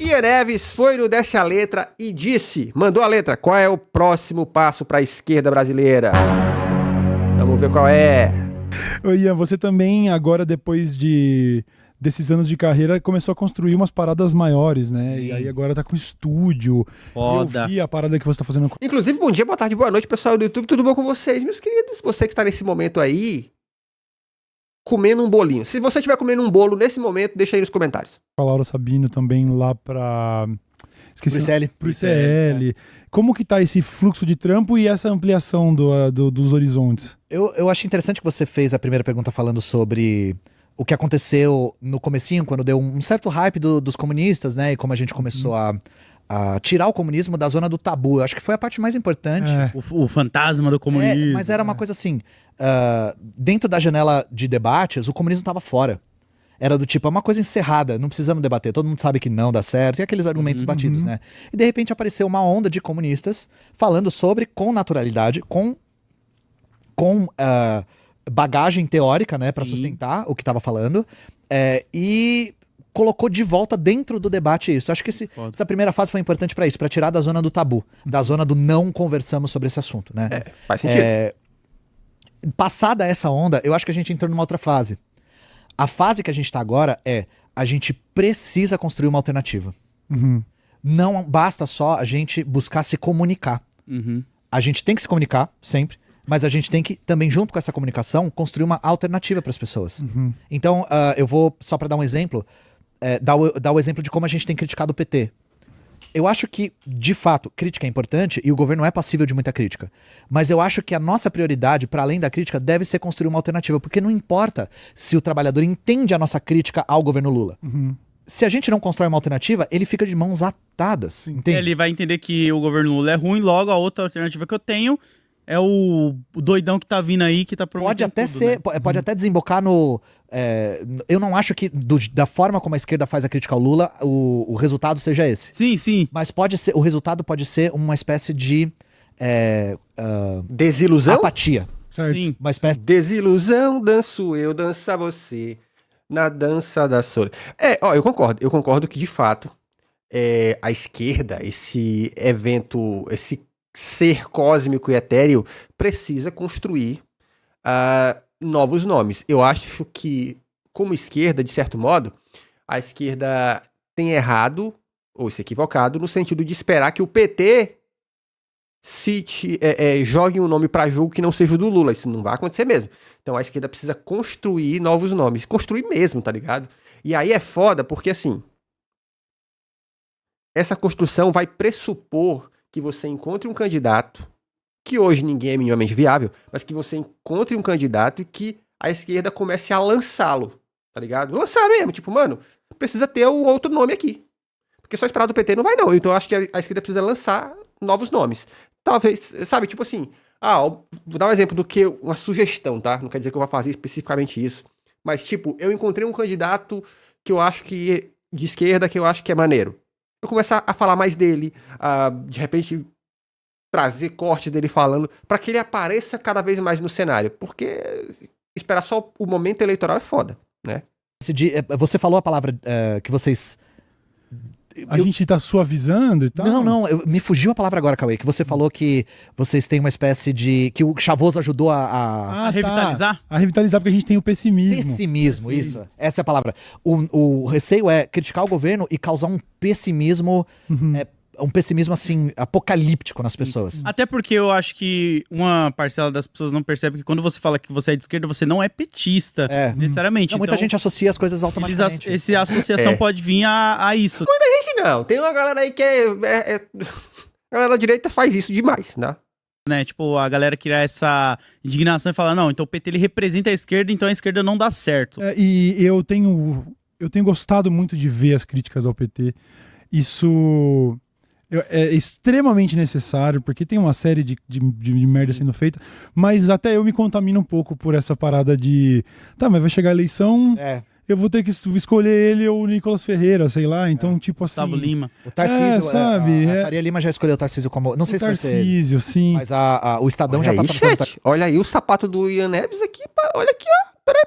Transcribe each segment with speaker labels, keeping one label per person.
Speaker 1: Ian Neves foi no Desce a Letra e disse, mandou a letra, qual é o próximo passo para a esquerda brasileira? Vamos ver qual é.
Speaker 2: Ô Ian, você também agora, depois desses anos de carreira, começou a construir umas paradas maiores, né?
Speaker 3: Sim.
Speaker 2: E aí agora tá com estúdio.
Speaker 3: Foda.
Speaker 2: Eu vi a parada que você tá fazendo.
Speaker 1: Inclusive, bom dia, boa tarde, boa noite, pessoal do YouTube, tudo bom com vocês, meus queridos? Você que está nesse momento aí, comendo um bolinho. Se você estiver comendo um bolo nesse momento, deixa aí nos comentários.
Speaker 2: Com a Laura Sabino também lá pra... Esqueci.
Speaker 3: Pro ICL.
Speaker 2: Pro ICL. Como que tá esse fluxo de trampo e essa ampliação dos horizontes?
Speaker 3: Eu achei interessante que você fez a primeira pergunta falando sobre o que aconteceu no comecinho, quando deu um certo hype dos comunistas, né? E como a gente começou a tirar o comunismo da zona do tabu. Eu acho que foi a parte mais importante.
Speaker 2: É.
Speaker 4: O fantasma do comunismo.
Speaker 3: Mas era uma coisa assim, dentro da janela de debates, o comunismo estava fora. Era do tipo, é uma coisa encerrada, não precisamos debater, todo mundo sabe que não dá certo, e aqueles argumentos batidos, né? E de repente apareceu uma onda de comunistas falando sobre, com naturalidade, com bagagem teórica, né, para sustentar o que estava falando, e colocou de volta dentro do debate isso. Acho que essa primeira fase foi importante para isso, para tirar da zona do tabu, da zona do não conversamos sobre esse assunto, né?
Speaker 1: Faz sentido.
Speaker 3: Passada essa onda, eu acho que a gente entrou numa outra fase. A fase que a gente tá agora a gente precisa construir uma alternativa.
Speaker 2: Uhum.
Speaker 3: Não basta só a gente buscar se comunicar.
Speaker 4: Uhum.
Speaker 3: A gente tem que se comunicar, sempre, mas a gente tem que, também junto com essa comunicação, construir uma alternativa para as pessoas.
Speaker 2: Uhum.
Speaker 3: Então, eu vou, só para dar um exemplo, dar o exemplo de como a gente tem criticado o PT. Eu acho que, de fato, crítica é importante e o governo é passível de muita crítica. Mas eu acho que a nossa prioridade, para além da crítica, deve ser construir uma alternativa. Porque não importa se o trabalhador entende a nossa crítica ao governo Lula.
Speaker 2: Uhum.
Speaker 3: Se a gente não constrói uma alternativa, ele fica de mãos atadas. Entende?
Speaker 4: Ele vai entender que o governo Lula é ruim, logo a outra alternativa que eu tenho é o doidão que tá vindo aí, que tá prometendo
Speaker 3: Pode até
Speaker 4: tudo,
Speaker 3: ser,
Speaker 4: né?
Speaker 3: pode até desembocar no... eu não acho que da forma como a esquerda faz a crítica ao Lula, o resultado seja esse.
Speaker 4: Sim, sim.
Speaker 3: Mas o resultado pode ser uma espécie de
Speaker 1: Desilusão?
Speaker 3: apatia.
Speaker 2: Certo.
Speaker 4: Sim.
Speaker 3: Uma espécie
Speaker 1: Desilusão, danço eu, dança você, na dança da solidão. Eu concordo que de fato a esquerda, esse evento, esse ser cósmico e etéreo, precisa construir novos nomes. Eu acho que, como esquerda, de certo modo, a esquerda tem errado, ou se equivocado, no sentido de esperar que o PT jogue um nome para jogo que não seja o do Lula. Isso não vai acontecer mesmo. Então a esquerda precisa construir novos nomes. Construir mesmo, tá ligado? E aí é foda porque, assim, essa construção vai pressupor que você encontre um candidato, que hoje ninguém é minimamente viável, mas que você encontre um candidato e que a esquerda comece a lançá-lo, tá ligado? Lançar mesmo, tipo, mano, precisa ter um outro nome aqui. Porque só esperar do PT não vai não. Então eu acho que a esquerda precisa lançar novos nomes. Talvez, sabe, tipo assim, vou dar um exemplo do que uma sugestão, tá? Não quer dizer que eu vou fazer especificamente isso. Mas, tipo, eu encontrei um candidato que eu acho que, de esquerda, que eu acho que é maneiro. Eu começar a falar mais dele, de repente trazer corte dele falando, pra que ele apareça cada vez mais no cenário. Porque esperar só o momento eleitoral é foda, né?
Speaker 3: Você falou a palavra que vocês...
Speaker 2: A gente tá suavizando e tal?
Speaker 3: Não, me fugiu a palavra agora, Cauê, que você falou que vocês têm uma espécie de... que o Chavoso ajudou
Speaker 4: A revitalizar?
Speaker 2: Tá. A revitalizar porque a gente tem o pessimismo.
Speaker 3: Pessimismo, isso. Essa é a palavra. O receio é criticar o governo e causar um pessimismo... um pessimismo, assim, apocalíptico nas pessoas.
Speaker 4: Até porque eu acho que uma parcela das pessoas não percebe que quando você fala que você é de esquerda, você não é petista, necessariamente.
Speaker 3: Não, muita gente associa as coisas automaticamente.
Speaker 4: Essa associação pode vir a isso.
Speaker 1: Não, tem uma galera aí que a galera da direita faz isso demais, né?
Speaker 4: Né? Tipo, a galera criar essa indignação e falar, não, então o PT ele representa a esquerda, então a esquerda não dá certo.
Speaker 2: E eu tenho gostado muito de ver as críticas ao PT. Isso é extremamente necessário, porque tem uma série de merda sendo feita, mas até eu me contamino um pouco por essa parada de... Tá, mas vai chegar a eleição... Eu vou ter que escolher ele ou o Nicolas Ferreira, sei lá. Então, tipo assim...
Speaker 4: Gustavo Lima.
Speaker 3: O Tarcísio,
Speaker 2: sabe?
Speaker 3: A Faria Lima já escolheu o Tarcísio como... Não sei se vai ser ele.
Speaker 2: Tarcísio, sim.
Speaker 3: Mas o Estadão
Speaker 1: Olha
Speaker 3: já
Speaker 1: aí,
Speaker 3: tá
Speaker 1: chat. Olha aí o sapato do Ian Neves aqui. Olha aqui, ó. Peraí.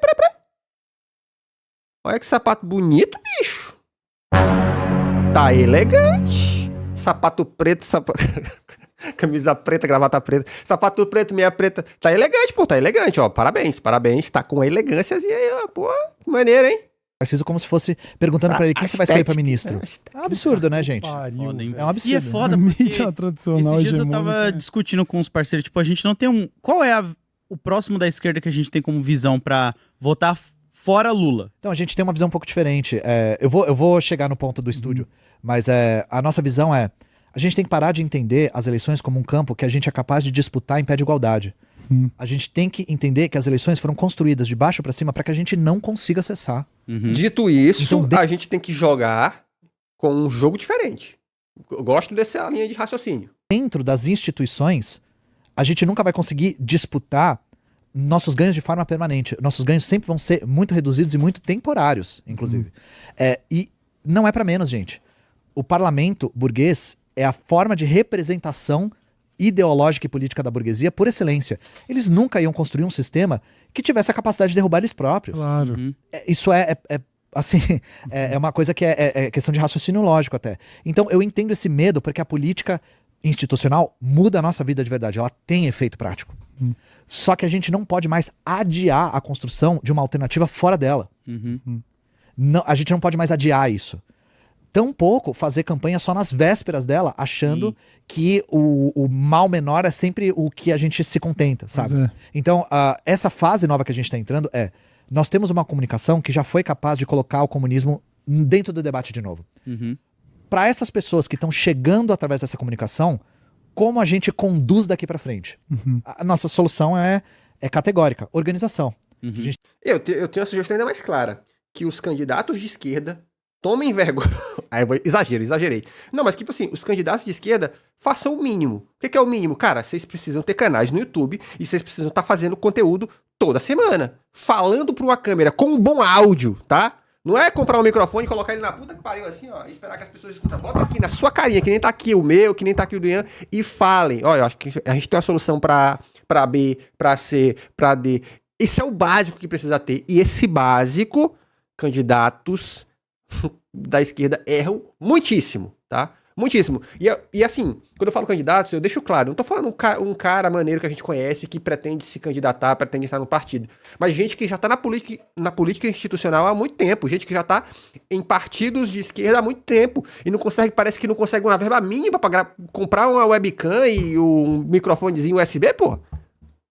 Speaker 1: Olha que sapato bonito, bicho. Tá elegante. Sapato preto, camisa preta, gravata preta, sapato preto, meia preta. Tá elegante, pô, tá elegante, ó. Parabéns, parabéns. Tá com elegânciazinha aí, ó. Pô, maneiro, hein?
Speaker 3: Preciso como se fosse perguntando pra ele quem você vai escolher pra ministro.
Speaker 1: estética.
Speaker 3: É um absurdo, né, gente?
Speaker 2: Pariu,
Speaker 4: Foda, hein?
Speaker 3: É um absurdo.
Speaker 4: E é foda
Speaker 2: A
Speaker 4: porque
Speaker 2: mídia tradicional
Speaker 4: esses dias eu
Speaker 2: hegemônica.
Speaker 4: tava discutindo com os parceiros, tipo, a gente não tem um... Qual é o próximo da esquerda que a gente tem como visão pra votar fora Lula?
Speaker 3: Então, a gente tem uma visão um pouco diferente. Eu vou chegar no ponto do estúdio, mas a nossa visão é: a gente tem que parar de entender as eleições como um campo que a gente é capaz de disputar em pé de igualdade. A gente tem que entender que as eleições foram construídas de baixo pra cima para que a gente não consiga acessar.
Speaker 1: Dito isso,
Speaker 3: Então,
Speaker 1: a gente tem que jogar com um jogo diferente. Eu gosto dessa linha de raciocínio.
Speaker 3: Dentro das instituições, a gente nunca vai conseguir disputar nossos ganhos de forma permanente. Nossos ganhos sempre vão ser muito reduzidos e muito temporários, inclusive. E não é pra menos, gente. O parlamento burguês é a forma de representação ideológica e política da burguesia por excelência. Eles nunca iam construir um sistema que tivesse a capacidade de derrubar eles próprios.
Speaker 2: Claro.
Speaker 3: Isso assim, é uma coisa que é questão de raciocínio lógico até. Então eu entendo esse medo porque a política institucional muda a nossa vida de verdade. Ela tem efeito prático. Só que a gente não pode mais adiar a construção de uma alternativa fora dela. Não, a gente não pode mais adiar isso. Tampouco fazer campanha só nas vésperas dela, achando que o mal menor é sempre o que a gente se contenta, sabe?
Speaker 2: Pois é.
Speaker 3: Então, essa fase nova que a gente está entrando nós temos uma comunicação que já foi capaz de colocar o comunismo dentro do debate de novo. Para essas pessoas que estão chegando através dessa comunicação, como a gente conduz daqui para frente? A nossa solução é categórica: organização.
Speaker 1: Eu tenho uma sugestão ainda mais clara. Que os candidatos de esquerda tomem vergonha. Exagerei. Não, mas tipo assim, os candidatos de esquerda façam o mínimo. O que é o mínimo? Cara, vocês precisam ter canais no YouTube e vocês precisam estar fazendo conteúdo toda semana. Falando pra uma câmera com um bom áudio, tá? Não é comprar um microfone e colocar ele na puta que pariu assim, ó, e esperar que as pessoas escutem. Bota aqui na sua carinha, que nem tá aqui o meu, que nem tá aqui o do Ian, e falem. Olha, eu acho que a gente tem uma solução pra B, pra C, pra D. Esse é o básico que precisa ter. E esse básico, candidatos da esquerda erram muitíssimo, tá? Muitíssimo. E assim, quando eu falo candidatos, eu deixo claro, não tô falando um cara maneiro que a gente conhece, que pretende se candidatar, pretende estar no partido, mas gente que já tá na política institucional há muito tempo, gente que já tá em partidos de esquerda há muito tempo, e não consegue, parece que não consegue uma verba mínima pra comprar uma webcam e um microfonezinho USB, pô.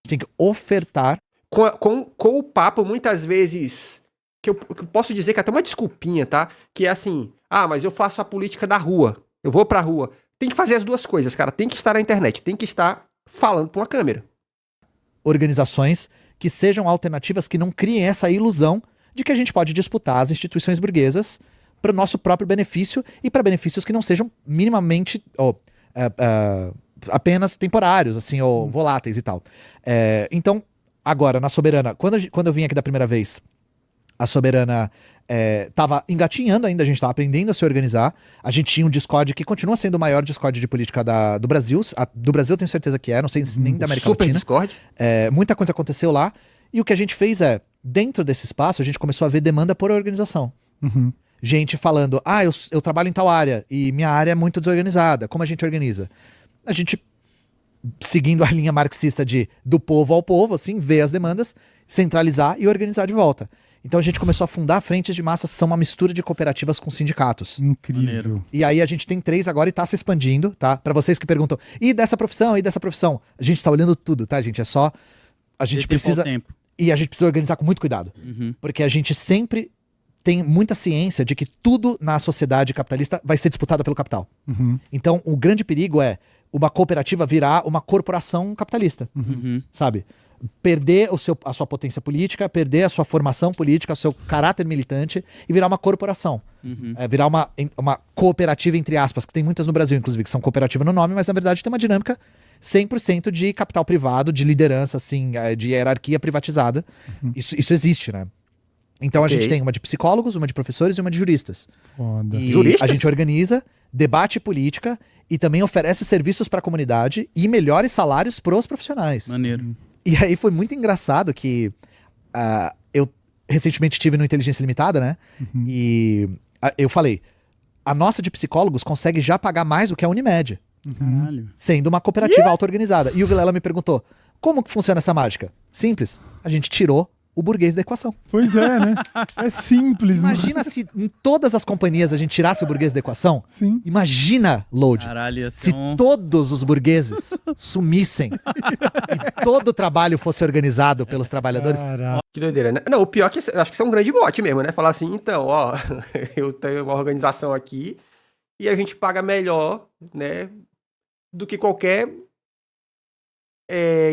Speaker 3: Tem que ofertar.
Speaker 1: Com o papo, muitas vezes, que eu posso dizer que é até uma desculpinha, tá? Que é assim, mas eu faço a política da rua, eu vou pra rua. Tem que fazer as duas coisas, cara. Tem que estar na internet, tem que estar falando pra uma câmera.
Speaker 3: Organizações que sejam alternativas que não criem essa ilusão de que a gente pode disputar as instituições burguesas para o nosso próprio benefício e para benefícios que não sejam minimamente apenas temporários, assim, ou voláteis e tal. Então, agora, na Soberana, quando eu vim aqui da primeira vez, a Soberana tava engatinhando ainda, a gente tava aprendendo a se organizar. A gente tinha um Discord que continua sendo o maior Discord de política do Brasil. Do Brasil eu tenho certeza que não sei se nem da América
Speaker 1: Super
Speaker 3: Latina.
Speaker 1: Discord.
Speaker 3: Muita coisa aconteceu lá. E o que a gente fez dentro desse espaço, a gente começou a ver demanda por organização. Gente falando, eu trabalho em tal área e minha área é muito desorganizada. Como a gente organiza? A gente, seguindo a linha marxista do povo ao povo, assim, ver as demandas, centralizar e organizar de volta. Então a gente começou a fundar frentes de massa, são uma mistura de cooperativas com sindicatos.
Speaker 2: Incrível.
Speaker 4: Maneiro.
Speaker 3: E aí a gente tem 3 agora e tá se expandindo, tá? Pra vocês que perguntam, e dessa profissão, e dessa profissão? A gente tá olhando tudo, tá, gente? É só... A gente precisa...
Speaker 4: Tempo.
Speaker 3: E a gente precisa organizar com muito cuidado. Porque a gente sempre tem muita ciência de que tudo na sociedade capitalista vai ser disputado pelo capital. Então o grande perigo é uma cooperativa virar uma corporação capitalista, sabe? Perder a sua potência política, perder a sua formação política, o seu caráter militante e virar uma corporação. Virar uma cooperativa, entre aspas, que tem muitas no Brasil, inclusive, que são cooperativa no nome, mas na verdade tem uma dinâmica 100% de capital privado, de liderança, assim, de hierarquia privatizada. Isso existe, né? Então a gente tem uma de psicólogos, uma de professores e uma de juristas.
Speaker 2: Foda.
Speaker 3: E
Speaker 1: Juristas?
Speaker 3: a gente organiza, debate política e também oferece serviços para a comunidade e melhores salários para os profissionais.
Speaker 4: Maneiro.
Speaker 3: E aí foi muito engraçado que eu recentemente estive no Inteligência Limitada, né? E eu falei, A nossa de psicólogos consegue já pagar mais do que a Unimed,
Speaker 4: Caralho.
Speaker 3: sendo uma cooperativa auto-organizada. E o Vilela me perguntou, como que funciona essa mágica? Simples, a gente tirou o burguês da equação.
Speaker 2: Pois é, né? É simples, mano.
Speaker 3: Imagina se em todas as companhias a gente tirasse o burguês da equação.
Speaker 2: Sim.
Speaker 3: Imagina, Load,
Speaker 4: Caralho, ia
Speaker 3: se
Speaker 4: ser um...
Speaker 3: todos os burgueses sumissem e todo o trabalho fosse organizado pelos trabalhadores.
Speaker 2: Caralho.
Speaker 1: Que doideira, né? Não, o pior é que eu acho que isso é um grande bote mesmo, né? Falar assim, então, ó, eu tenho uma organização aqui e a gente paga melhor, né, do que qualquer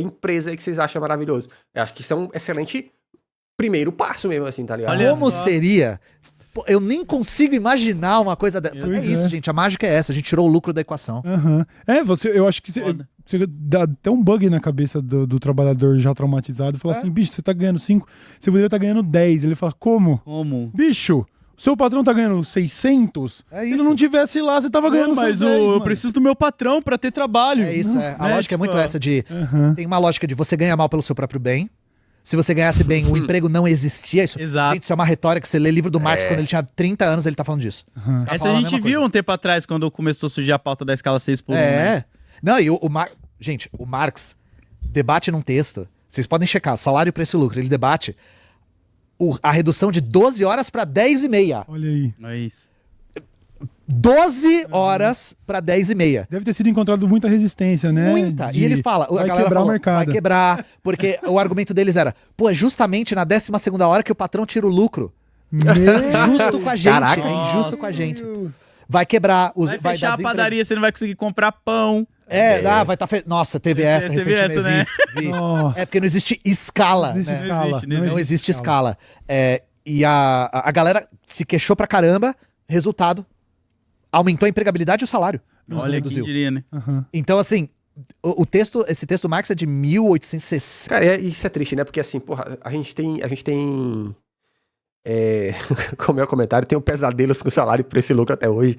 Speaker 1: empresa aí que vocês acham maravilhoso. Eu acho que isso é um excelente primeiro passo mesmo, assim, tá ligado?
Speaker 4: Olha
Speaker 3: Como
Speaker 4: só.
Speaker 3: seria? Pô, eu nem consigo imaginar uma coisa dessa.
Speaker 2: Pois
Speaker 3: É isso,
Speaker 2: é.
Speaker 3: gente. A mágica é essa. A gente tirou o lucro da equação.
Speaker 2: Aham. Eu acho que
Speaker 4: Foda.
Speaker 2: você dá até um bug na cabeça do trabalhador já traumatizado. Fala assim, bicho, você tá ganhando 5, você poderia estar ganhando 10. Ele fala, como?
Speaker 4: Como?
Speaker 2: Bicho, o seu patrão tá ganhando 600?
Speaker 3: É
Speaker 2: Se
Speaker 3: isso.
Speaker 2: ele não tivesse lá, você tava ganhando
Speaker 4: Não, mas
Speaker 2: seus 10,
Speaker 4: eu
Speaker 2: mano.
Speaker 4: preciso do meu patrão pra ter trabalho.
Speaker 3: É isso, é. A
Speaker 4: Né?
Speaker 3: lógica é muito
Speaker 4: Tipo,
Speaker 3: essa de...
Speaker 2: Aham.
Speaker 3: Tem uma lógica de você ganha mal pelo seu próprio bem. Se você ganhasse bem, o emprego não existia. Isso,
Speaker 4: Exato.
Speaker 3: gente, isso é uma retórica. Você lê livro do Marx quando ele tinha 30 anos, ele tá falando disso. Os caras
Speaker 4: Essa a
Speaker 3: falam
Speaker 4: gente
Speaker 3: mesma
Speaker 4: viu
Speaker 3: coisa.
Speaker 4: um tempo atrás, quando começou a surgir a pauta da escala 6 por 1. Né?
Speaker 3: É. Não, e gente, o Marx debate num texto. Vocês podem checar, salário, preço e lucro. Ele debate a redução de 12 horas para 10h30.
Speaker 2: Olha aí.
Speaker 4: É isso.
Speaker 3: 12 horas para 10h30.
Speaker 2: Deve ter sido encontrado muita resistência, né?
Speaker 3: Muita.
Speaker 2: De-
Speaker 3: E ele fala, a
Speaker 2: vai
Speaker 3: galera
Speaker 2: quebrar
Speaker 3: falou,
Speaker 2: o mercado.
Speaker 3: vai quebrar, porque o argumento deles era, pô, é justamente na 12ª hora que o patrão tira o lucro. É injusto com a gente,
Speaker 1: Caraca.
Speaker 3: é injusto com a gente. Vai quebrar,
Speaker 4: Vai
Speaker 3: vai
Speaker 4: fechar
Speaker 3: dar
Speaker 4: a
Speaker 3: desemprego.
Speaker 4: padaria, você não vai conseguir comprar pão.
Speaker 3: Vai estar Nossa, teve
Speaker 4: Você
Speaker 3: essa
Speaker 4: viu
Speaker 3: recentemente.
Speaker 4: essa, né?
Speaker 3: vi.
Speaker 2: Nossa.
Speaker 3: É porque não existe escala,
Speaker 2: Não existe
Speaker 3: né?
Speaker 2: escala.
Speaker 4: Não
Speaker 3: Não existe escala. E a galera se queixou pra caramba, resultado, aumentou a empregabilidade e o salário. Não
Speaker 4: Olha, quem
Speaker 3: reduziu.
Speaker 4: diria, né?
Speaker 2: Aham.
Speaker 3: Então, assim, esse texto do Marx é de 1860.
Speaker 1: Cara, isso é triste, né? Porque assim, porra, a gente tem como é o comentário, tem um pesadelos com o salário por esse lucro até hoje.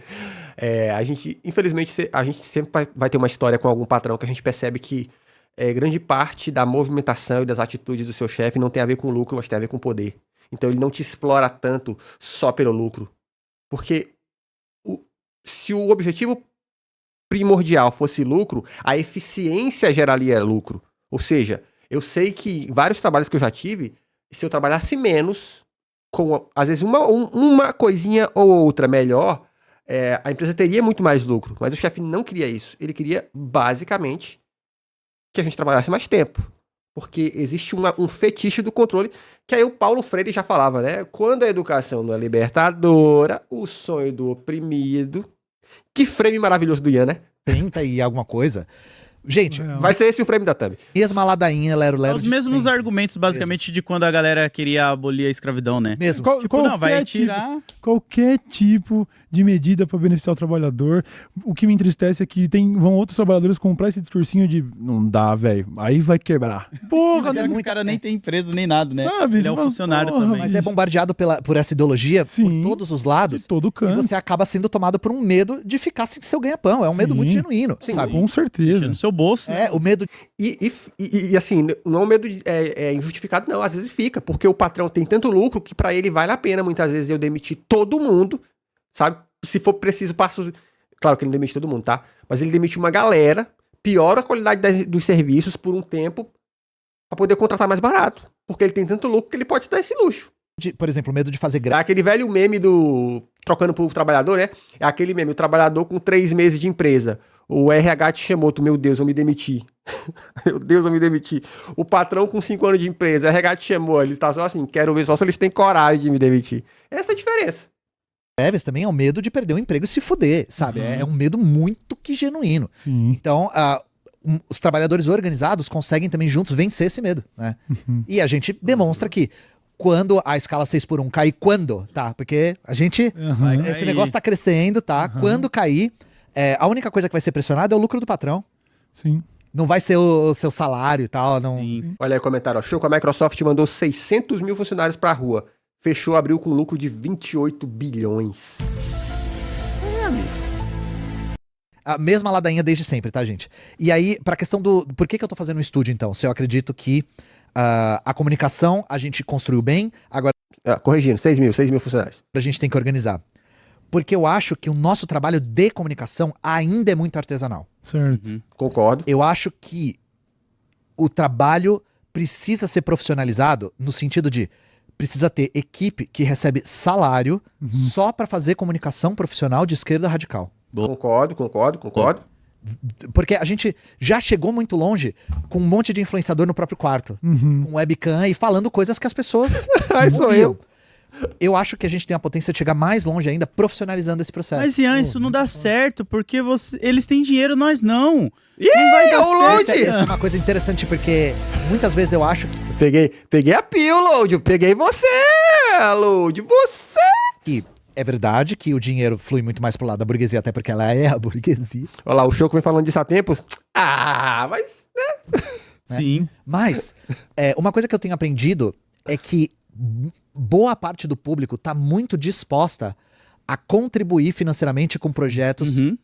Speaker 1: A gente, infelizmente, a gente sempre vai ter uma história com algum patrão que a gente percebe que grande parte da movimentação e das atitudes do seu chefe não tem a ver com lucro, mas tem a ver com poder. Então ele não te explora tanto só pelo lucro. Porque se o objetivo primordial fosse lucro, a eficiência geraria lucro. Ou seja, eu sei que vários trabalhos que eu já tive, se eu trabalhasse menos, com às vezes uma coisinha ou outra melhor, a empresa teria muito mais lucro. Mas o chefe não queria isso. Ele queria, basicamente, que a gente trabalhasse mais tempo. Porque existe um fetiche do controle, que aí o Paulo Freire já falava, né? Quando a educação não é libertadora, o sonho do oprimido... Que frame maravilhoso do Ian, né?
Speaker 3: 30 e alguma coisa. Gente,
Speaker 2: Real.
Speaker 1: Vai ser esse o frame da Thumb.
Speaker 3: mesma ladainha, lero-lero
Speaker 4: Os
Speaker 3: de
Speaker 4: mesmos
Speaker 3: sempre.
Speaker 4: argumentos, basicamente, de quando a galera queria abolir a escravidão, né?
Speaker 3: Mesmo.
Speaker 4: Tipo, não, vai
Speaker 2: Qualquer
Speaker 4: tirar...
Speaker 2: Qualquer tipo de medida para beneficiar o trabalhador. O que me entristece é que vão outros trabalhadores comprar esse discursinho de não dá, velho, aí vai quebrar. Porra,
Speaker 4: Mas
Speaker 3: é
Speaker 4: é que o
Speaker 3: muito-
Speaker 4: cara nem tem empresa nem nada, né?
Speaker 2: Sabe?
Speaker 4: Ele
Speaker 2: Você
Speaker 4: é um
Speaker 2: fala,
Speaker 4: funcionário
Speaker 2: porra,
Speaker 4: também.
Speaker 3: Mas é bombardeado por essa ideologia
Speaker 2: Sim.
Speaker 3: por todos os
Speaker 2: de
Speaker 3: lados.
Speaker 2: todo
Speaker 3: E
Speaker 2: canto.
Speaker 3: você acaba sendo tomado por um medo de ficar sem seu ganha-pão. É um medo
Speaker 2: Sim.
Speaker 3: muito genuíno,
Speaker 1: Sim.
Speaker 3: sabe?
Speaker 2: Com certeza.
Speaker 4: No seu bolso. né?
Speaker 3: O medo...
Speaker 1: E assim, não é um medo injustificado, não. Às vezes fica, porque o patrão tem tanto lucro que pra ele vale a pena, muitas vezes, eu demitir todo mundo, sabe? Se for preciso, passo... Claro que ele não demite todo mundo, tá? Mas ele demite uma galera, piora a qualidade dos serviços por um tempo pra poder contratar mais barato. Porque ele tem tanto lucro que ele pode se dar esse luxo.
Speaker 3: por exemplo, medo de fazer
Speaker 1: É
Speaker 3: greve.
Speaker 1: aquele velho meme do... Trocando pro trabalhador, né? É aquele meme, o trabalhador com 3 meses de empresa. O RH te chamou, meu Deus, eu me demiti. Meu Deus, eu me demiti. O patrão com 5 anos de empresa, o RH te chamou, ele tá só assim, quero ver só se eles têm coragem de me demitir. Essa é a diferença.
Speaker 3: Greves também é o medo de perder o emprego e se fuder, sabe? É um medo muito que genuíno.
Speaker 2: Sim.
Speaker 3: Então, os trabalhadores organizados conseguem também juntos vencer esse medo, né? E a gente demonstra que quando a escala 6 por 1 cair, quando, tá? Porque a gente...
Speaker 2: Aham.
Speaker 3: Esse
Speaker 4: Aí.
Speaker 3: negócio tá crescendo, tá? Quando cair, a única coisa que vai ser pressionada é o lucro do patrão.
Speaker 2: Sim.
Speaker 3: Não vai ser o seu salário e tal. Não...
Speaker 4: Sim.
Speaker 1: Olha aí o comentário, ó. Show que a Microsoft mandou 600 mil funcionários pra rua. Fechou abril com lucro de 28 bilhões.
Speaker 3: A mesma ladainha desde sempre, tá, gente? E aí, pra questão do... Por que eu tô fazendo um estúdio, então? Se eu acredito que a comunicação a gente construiu bem, agora
Speaker 1: Corrigindo, 6 mil funcionários.
Speaker 3: a gente tem que organizar. Porque eu acho que o nosso trabalho de comunicação ainda é muito artesanal.
Speaker 2: Certo.
Speaker 1: Concordo.
Speaker 3: Eu acho que o trabalho precisa ser profissionalizado no sentido de precisa ter equipe que recebe salário só para fazer comunicação profissional de esquerda radical.
Speaker 1: Concordo.
Speaker 3: Porque a gente já chegou muito longe com um monte de influenciador no próprio quarto, com webcam e falando coisas que as pessoas
Speaker 1: Aí sou
Speaker 3: ouviam.
Speaker 1: eu.
Speaker 3: Eu acho que a gente tem a potência de chegar mais longe ainda profissionalizando esse processo.
Speaker 4: Mas, Ian, isso não dá certo, porque eles têm dinheiro, nós não.
Speaker 1: Ih,
Speaker 4: Não vai dar
Speaker 1: é o
Speaker 4: certo,
Speaker 1: Load!
Speaker 3: Essa é uma coisa interessante porque muitas vezes eu acho
Speaker 1: Peguei a pio, Load. Eu peguei você, Load. Você!
Speaker 3: que é verdade que o dinheiro flui muito mais pro lado da burguesia, até porque ela é a burguesia.
Speaker 1: Olha lá, o Choco vem falando disso há tempos. Mas...
Speaker 4: Sim.
Speaker 3: Mas uma coisa que eu tenho aprendido é que boa parte do público tá muito disposta a contribuir financeiramente com projetos
Speaker 4: Uhum.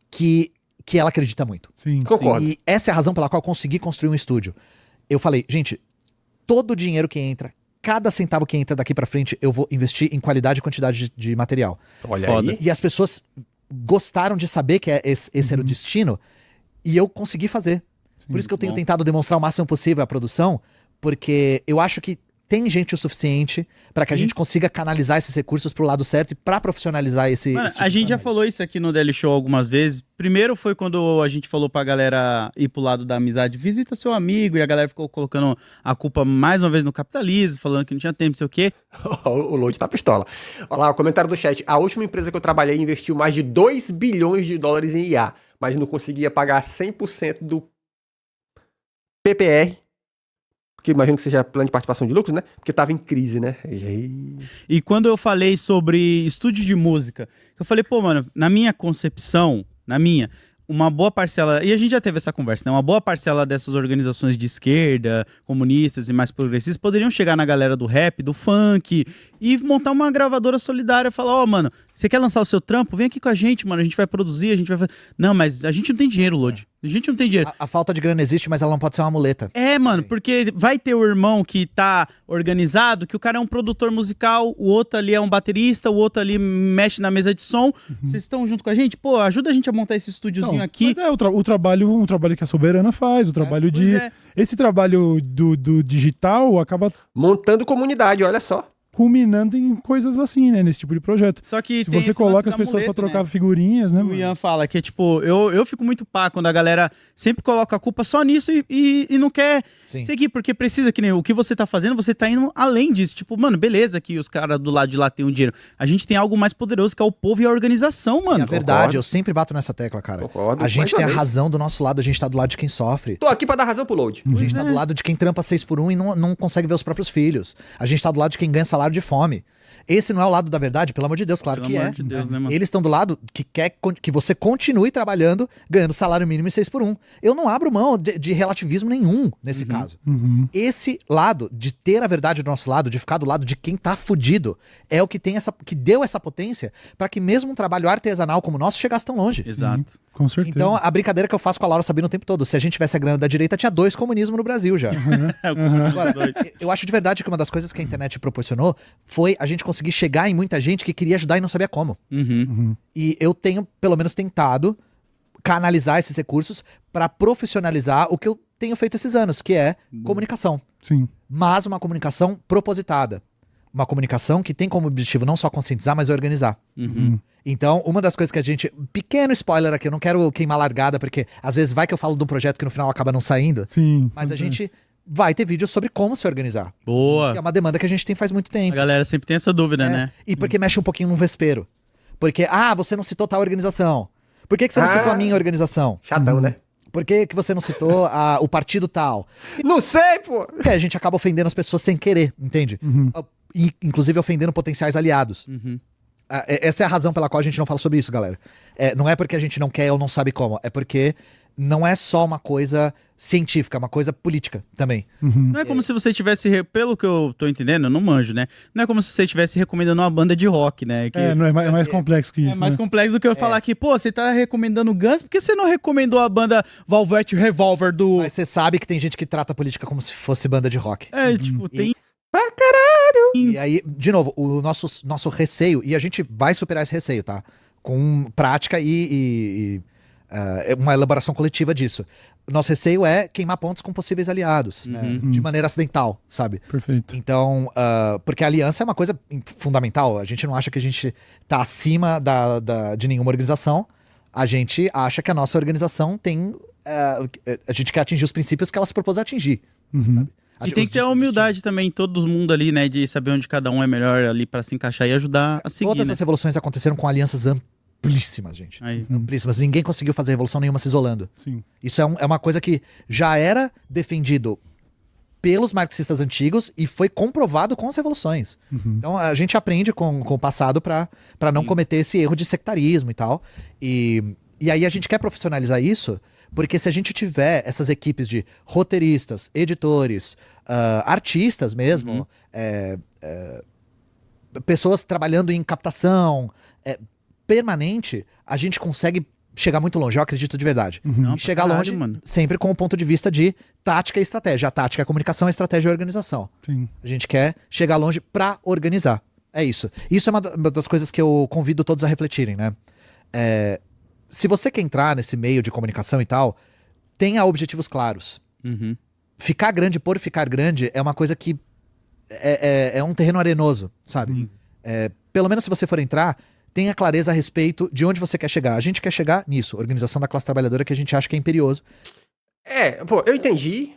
Speaker 3: que ela acredita muito.
Speaker 2: Sim.
Speaker 1: Concordo.
Speaker 3: E essa é a razão pela qual eu consegui construir um estúdio. Eu falei, gente, todo o dinheiro que entra, cada centavo que entra daqui pra frente, eu vou investir em qualidade e quantidade de material.
Speaker 1: Olha
Speaker 4: Foda.
Speaker 1: aí.
Speaker 3: E as pessoas gostaram de saber que esse era o destino, e eu consegui fazer. Por isso que eu tenho
Speaker 4: bom.
Speaker 3: tentado demonstrar o máximo possível a produção, porque eu acho que tem gente o suficiente pra que a gente consiga canalizar esses recursos pro lado certo e pra profissionalizar esse.
Speaker 4: Mano,
Speaker 3: esse tipo
Speaker 4: a
Speaker 3: de
Speaker 4: gente já
Speaker 3: trabalho.
Speaker 4: falou isso aqui no Daily Show algumas vezes. Primeiro foi quando a gente falou pra galera ir pro lado da amizade, visita seu amigo, e a galera ficou colocando a culpa mais uma vez no capitalismo, falando que não tinha tempo, não sei o quê.
Speaker 1: O Load tá pistola. Olha lá, o comentário do chat. A última empresa que eu trabalhei investiu mais de 2 bilhões de dólares em IA, mas não conseguia pagar 100% do PPR, que imagino que seja plano de participação de lucros, né? Porque tava em crise, né?
Speaker 4: E quando eu falei sobre estúdio de música, eu falei, pô, mano, na minha concepção, uma boa parcela, e a gente já teve essa conversa, né? Uma boa parcela dessas organizações de esquerda, comunistas e mais progressistas, poderiam chegar na galera do rap, do funk, e montar uma gravadora solidária, falar, ó, mano, você quer lançar o seu trampo? Vem aqui com a gente, mano, a gente vai produzir, a gente vai fazer... Não, mas a gente não tem dinheiro, Lodi. A gente não tem dinheiro.
Speaker 3: A falta de grana existe, mas ela não pode ser uma muleta.
Speaker 4: É, mano, porque vai ter o irmão que tá organizado, que o cara é um produtor musical, o outro ali é um baterista, o outro ali mexe na mesa de som. Vocês estão junto com a gente? Pô, ajuda a gente a montar esse estúdiozinho
Speaker 2: Não,
Speaker 4: aqui.
Speaker 2: Mas o trabalho que a Soberana faz, o trabalho
Speaker 4: Pois
Speaker 2: de...
Speaker 4: é.
Speaker 2: Esse trabalho do digital acaba
Speaker 1: Montando comunidade, olha só.
Speaker 2: culminando em coisas assim, né? Nesse tipo de projeto.
Speaker 4: Só que
Speaker 2: Se
Speaker 4: tem
Speaker 2: você
Speaker 4: esse
Speaker 2: coloca
Speaker 4: lance
Speaker 2: as
Speaker 4: da
Speaker 2: pessoas pra
Speaker 4: muleta,
Speaker 2: trocar
Speaker 4: né?
Speaker 2: figurinhas, né,
Speaker 4: O
Speaker 2: mano?
Speaker 4: Ian fala que, tipo, eu fico muito pá quando a galera sempre coloca a culpa só nisso e não quer
Speaker 3: Sim.
Speaker 4: seguir, porque precisa, que nem o que você tá fazendo, você tá indo além disso. Tipo, mano, beleza que os caras do lado de lá têm um dinheiro. A gente tem algo mais poderoso que é o povo e a organização,
Speaker 3: E
Speaker 4: mano.
Speaker 3: a verdade,
Speaker 1: concordo.
Speaker 3: eu sempre bato nessa tecla, cara.
Speaker 1: Concordo,
Speaker 3: A gente
Speaker 1: mais uma
Speaker 3: tem a
Speaker 1: vez.
Speaker 3: razão do nosso lado, a gente tá do lado de quem sofre.
Speaker 1: Tô aqui pra dar razão pro Load.
Speaker 3: A gente tá
Speaker 4: é.
Speaker 3: do lado de quem trampa 6x1 e não consegue ver os próprios filhos. A gente tá do lado de quem ganha salário de fome. Esse não é o lado da verdade, pelo amor de Deus, claro
Speaker 4: Pelo
Speaker 3: que
Speaker 4: amor
Speaker 3: é.
Speaker 4: de Deus, né, mano?
Speaker 3: Eles estão do lado que quer que você continue trabalhando, ganhando salário mínimo e 6x1. Eu não abro mão de relativismo nenhum nesse caso.
Speaker 2: Uhum.
Speaker 3: Esse lado, de ter a verdade do nosso lado, de ficar do lado de quem tá fudido, é o que tem que deu essa potência pra que mesmo um trabalho artesanal como o nosso chegasse tão longe.
Speaker 4: Exato.
Speaker 2: Com certeza.
Speaker 3: Então, a brincadeira que eu faço com a Laura Sabino o tempo todo, se a gente tivesse a grana da direita, tinha 2 comunismos no Brasil já.
Speaker 4: É o comum dos dois.
Speaker 3: Eu acho de verdade que uma das coisas que a internet proporcionou foi a gente conseguir chegar em muita gente que queria ajudar e não sabia como.
Speaker 4: Uhum.
Speaker 3: E eu tenho, pelo menos, tentado canalizar esses recursos pra profissionalizar o que eu tenho feito esses anos, que é comunicação.
Speaker 2: Sim.
Speaker 3: Mas uma comunicação propositada. Uma comunicação que tem como objetivo não só conscientizar, mas organizar.
Speaker 4: Uhum.
Speaker 3: Então, uma das coisas que a gente... Pequeno spoiler aqui, eu não quero queimar largada, porque às vezes vai que eu falo de um projeto que no final acaba não saindo,
Speaker 2: Sim.
Speaker 3: mas a
Speaker 2: acontece.
Speaker 3: gente vai ter vídeos sobre como se organizar. Que é
Speaker 4: Boa.
Speaker 3: uma demanda que a gente tem faz muito
Speaker 4: A
Speaker 3: tempo.
Speaker 4: galera sempre tem essa dúvida,
Speaker 3: É,
Speaker 4: né?
Speaker 3: E porque mexe um pouquinho no vespeiro. Porque, você não citou tal organização. Por que você não citou a minha organização?
Speaker 1: Chatão, né?
Speaker 3: Por que você não citou o partido tal?
Speaker 1: Não sei, pô.
Speaker 3: Porque a gente acaba ofendendo as pessoas sem querer, entende? E, inclusive ofendendo potenciais aliados.
Speaker 4: Uhum.
Speaker 3: Essa é a razão pela qual a gente não fala sobre isso, galera. Não é porque a gente não quer ou não sabe como, é porque não é só uma coisa científica, é uma coisa política também.
Speaker 4: Não é como se você tivesse, pelo que eu tô entendendo, eu não manjo, né? Não é como se você estivesse recomendando uma banda de rock, né? Que
Speaker 2: Não, é mais complexo que isso.
Speaker 4: é mais
Speaker 2: né?
Speaker 4: complexo do que eu falar aqui, pô, você tá recomendando Guns, por que você não recomendou a banda Velvet Revolver do...
Speaker 3: Mas você sabe que tem gente que trata a política como se fosse banda de rock.
Speaker 4: Tipo, tem...
Speaker 1: Pra caralho.
Speaker 3: E aí, de novo, o nosso receio, e a gente vai superar esse receio, tá? Com prática e uma elaboração coletiva disso. Nosso receio é queimar pontos com possíveis aliados, né? De maneira acidental, sabe?
Speaker 2: Perfeito.
Speaker 3: Então, porque a aliança é uma coisa fundamental. A gente não acha que a gente tá acima de nenhuma organização. A gente acha que a nossa organização tem... a gente quer atingir os princípios que ela se propôs a atingir, sabe?
Speaker 4: E tem que ter a humildade também, todo mundo ali, né? De saber onde cada um é melhor ali pra se encaixar e ajudar a seguir,
Speaker 3: Todas
Speaker 4: né?
Speaker 3: as revoluções aconteceram com alianças amplíssimas, gente.
Speaker 4: Aí.
Speaker 3: Amplíssimas. Ninguém conseguiu fazer revolução nenhuma se isolando.
Speaker 2: Sim.
Speaker 3: Isso é uma coisa que já era defendido pelos marxistas antigos e foi comprovado com as revoluções. Então a gente aprende com o passado pra não cometer esse erro de sectarismo e tal. E aí a gente quer profissionalizar isso, porque se a gente tiver essas equipes de roteiristas, editores, artistas mesmo, pessoas trabalhando em captação permanente, a gente consegue chegar muito longe, eu acredito de verdade.
Speaker 4: Não,
Speaker 3: E chegar
Speaker 4: pra
Speaker 3: longe
Speaker 4: caralho, mano.
Speaker 3: sempre com o ponto de vista de tática e estratégia. A tática é a comunicação, a estratégia é a organização.
Speaker 2: Sim.
Speaker 3: A gente quer chegar longe pra organizar. É isso. Isso é uma das coisas que eu convido todos a refletirem, né? Se você quer entrar nesse meio de comunicação e tal, tenha objetivos claros.
Speaker 4: Uhum.
Speaker 3: Ficar grande por ficar grande é uma coisa que é um terreno arenoso, sabe? Pelo menos se você for entrar, tenha clareza a respeito de onde você quer chegar. A gente quer chegar nisso, organização da classe trabalhadora, que a gente acha que é imperioso.
Speaker 1: Pô, eu entendi.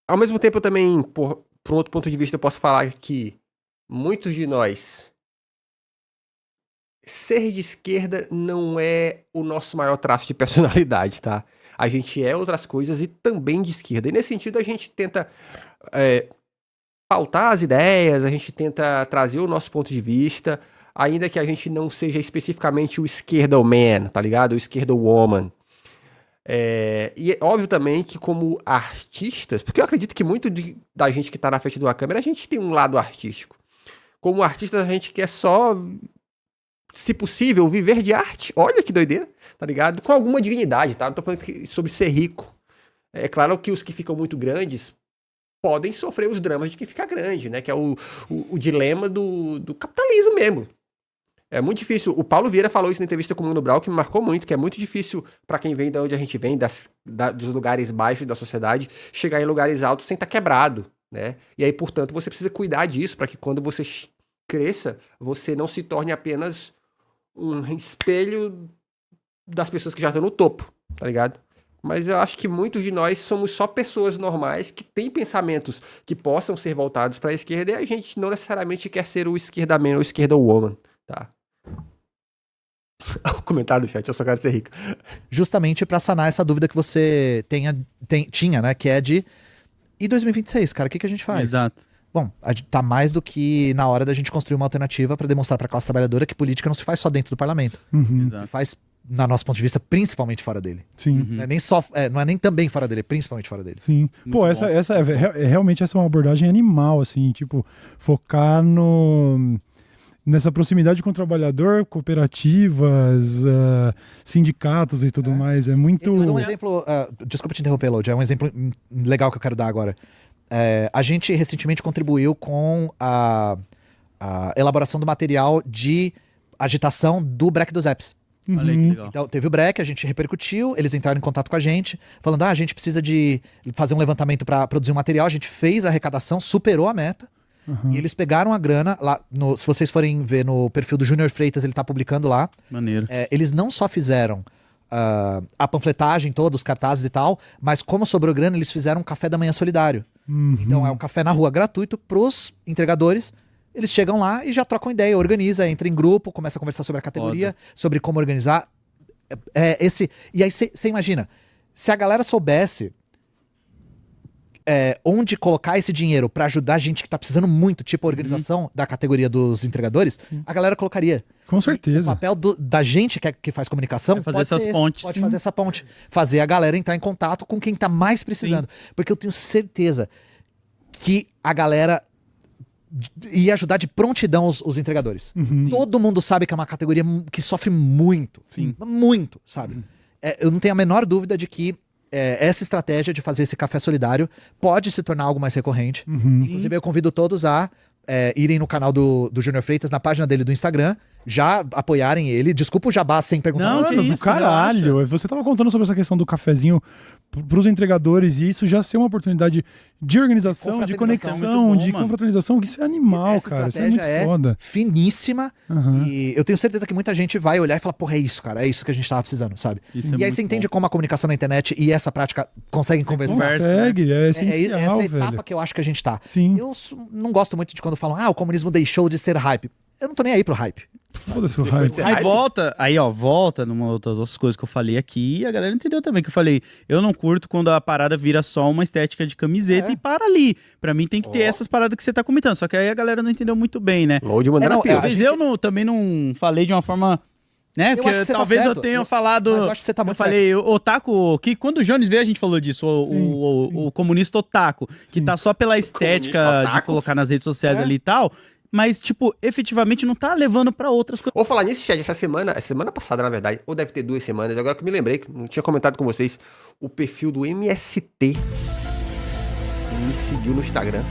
Speaker 1: Ao mesmo tempo, eu também, por um outro ponto de vista, eu posso falar que muitos de nós, ser de esquerda não é o nosso maior traço de personalidade, tá? A gente é outras coisas e também de esquerda. E nesse sentido, a gente tenta pautar as ideias, a gente tenta trazer o nosso ponto de vista, ainda que a gente não seja especificamente o esquerda man, tá ligado? O esquerda woman. E é óbvio também que como artistas, porque eu acredito que muito da gente que tá na frente de uma câmera, a gente tem um lado artístico. Como artistas, a gente quer só, se possível, viver de arte. Olha que doideira, tá ligado? Com alguma dignidade, tá? Não tô falando sobre ser rico. É claro que os que ficam muito grandes podem sofrer os dramas de quem fica grande, né? Que é o dilema do capitalismo mesmo. É muito difícil. O Paulo Vieira falou isso na entrevista com o Mano Brown, que me marcou muito, que é muito difícil pra quem vem de onde a gente vem, dos lugares baixos da sociedade, chegar em lugares altos sem estar quebrado, né? E aí, portanto, você precisa cuidar disso para que quando você cresça, você não se torne apenas um espelho das pessoas que já estão no topo, tá ligado? Mas eu acho que muitos de nós somos só pessoas normais que têm pensamentos que possam ser voltados para a esquerda e a gente não necessariamente quer ser o esquerda man ou o esquerda woman, tá? O comentário do chat, eu só quero ser rico.
Speaker 3: Justamente pra sanar essa dúvida que você tinha, né? Que é de... E 2026, cara, o que a gente faz?
Speaker 4: Exato.
Speaker 3: Bom, tá mais do que na hora da gente construir uma alternativa pra demonstrar pra classe trabalhadora que política não se faz só dentro do parlamento.
Speaker 4: Exato.
Speaker 3: Se faz, na nosso ponto de vista, principalmente fora dele.
Speaker 2: Sim.
Speaker 3: Não é nem só, não é nem também fora dele, é principalmente fora dele.
Speaker 2: Sim.
Speaker 4: Muito
Speaker 2: Pô,
Speaker 4: bom.
Speaker 2: realmente essa é uma abordagem animal, assim, tipo, focar nessa proximidade com o trabalhador, cooperativas, sindicatos e tudo mais. É muito.
Speaker 3: Eu dou um exemplo, desculpa te interromper, Lodi, é um exemplo legal que eu quero dar agora. A gente recentemente contribuiu com a elaboração do material de agitação do Break dos Apps.
Speaker 4: Olha aí que legal.
Speaker 3: Então, teve o break, a gente repercutiu, eles entraram em contato com a gente, falando, a gente precisa de fazer um levantamento para produzir um material, a gente fez a arrecadação, superou a meta, e eles pegaram a grana, lá se vocês forem ver no perfil do Júnior Freitas, ele tá publicando lá,
Speaker 4: Maneiro.
Speaker 3: eles não só fizeram a panfletagem toda, os cartazes e tal, mas como sobrou grana, eles fizeram um café da manhã solidário. Então é um café na rua gratuito pros entregadores. Eles chegam lá e já trocam ideia, organiza, entra em grupo, começa a conversar sobre a categoria, sobre como organizar. E aí você imagina, se a galera soubesse onde colocar esse dinheiro pra ajudar a gente que tá precisando muito, tipo a organização da categoria dos entregadores, a galera colocaria.
Speaker 2: Com
Speaker 3: O
Speaker 2: certeza.
Speaker 3: papel da gente que faz comunicação
Speaker 4: É fazer
Speaker 3: pode
Speaker 4: essas
Speaker 3: ser esse,
Speaker 4: pontes.
Speaker 3: pode
Speaker 4: Sim.
Speaker 3: fazer essa ponte. Fazer a galera entrar em contato com quem tá mais precisando. Porque eu tenho certeza que a galera ia ajudar de prontidão os entregadores. Todo mundo sabe que é uma categoria que sofre muito.
Speaker 2: Sim.
Speaker 3: Muito, sabe? Eu não tenho a menor dúvida de que essa estratégia de fazer esse café solidário pode se tornar algo mais recorrente. Inclusive, eu convido todos a irem no canal do Júnior Freitas, na página dele do Instagram, já apoiarem ele. Desculpa o jabá sem perguntar.
Speaker 4: Não,
Speaker 3: pra
Speaker 4: que
Speaker 3: você.
Speaker 2: Mano, do
Speaker 4: isso,
Speaker 2: caralho. Você tava contando sobre essa questão do cafezinho pros entregadores e isso já ser uma oportunidade de organização, de
Speaker 3: Confraternização.
Speaker 2: conexão,
Speaker 4: Muito bom,
Speaker 2: de
Speaker 4: mano.
Speaker 2: confraternização, que isso é animal,
Speaker 3: Essa
Speaker 2: cara. Isso é muito
Speaker 3: estratégia
Speaker 2: foda.
Speaker 3: finíssima.
Speaker 2: Aham.
Speaker 3: E eu tenho certeza que muita gente vai olhar e falar, porra, é isso, cara. É isso que a gente tava precisando, sabe?
Speaker 4: Isso é
Speaker 3: E aí
Speaker 4: muito
Speaker 3: você entende
Speaker 4: bom.
Speaker 3: como a comunicação na internet e essa prática conseguem conversar.
Speaker 4: conversa,
Speaker 2: Consegue, é essencial,
Speaker 3: essa
Speaker 2: velho.
Speaker 3: etapa que eu acho que a gente tá.
Speaker 2: Sim.
Speaker 3: Eu não gosto muito de quando falam, o comunismo deixou de ser hype. Eu não tô nem aí pro hype.
Speaker 2: Foda-se o
Speaker 1: Deixou de
Speaker 2: hype.
Speaker 1: ser
Speaker 4: Aí
Speaker 1: hype.
Speaker 4: volta numa outras coisas que eu falei aqui e a galera entendeu também, que eu falei, eu não curto quando a parada vira só uma estética de camiseta
Speaker 3: É.
Speaker 4: e para ali. Pra mim tem que ter
Speaker 1: Ó.
Speaker 4: essas paradas que você tá comentando, só que aí a galera não entendeu muito bem, né?
Speaker 1: Load mandando
Speaker 3: não,
Speaker 1: a pila.
Speaker 3: a
Speaker 4: Talvez
Speaker 3: gente-
Speaker 4: também não falei de uma forma, né?
Speaker 3: Eu
Speaker 4: Porque
Speaker 3: acho que você tá
Speaker 4: talvez eu
Speaker 3: certo.
Speaker 4: tenha falado.
Speaker 3: Mas eu acho que você tá
Speaker 4: eu
Speaker 3: muito
Speaker 4: falei, o otaku, que quando o Jones veio a gente falou disso, o comunista otaku, que
Speaker 2: Sim.
Speaker 4: tá só pela estética
Speaker 1: Comunista
Speaker 4: de
Speaker 1: otaku.
Speaker 4: colocar nas redes sociais
Speaker 3: É.
Speaker 4: ali e tal, mas, tipo, efetivamente não tá levando pra outras coisas.
Speaker 1: Vou falar nisso, chat, essa semana passada, na verdade, ou deve ter 2 semanas, agora que eu me lembrei, que não tinha comentado com vocês, o perfil do MST me seguiu no Instagram.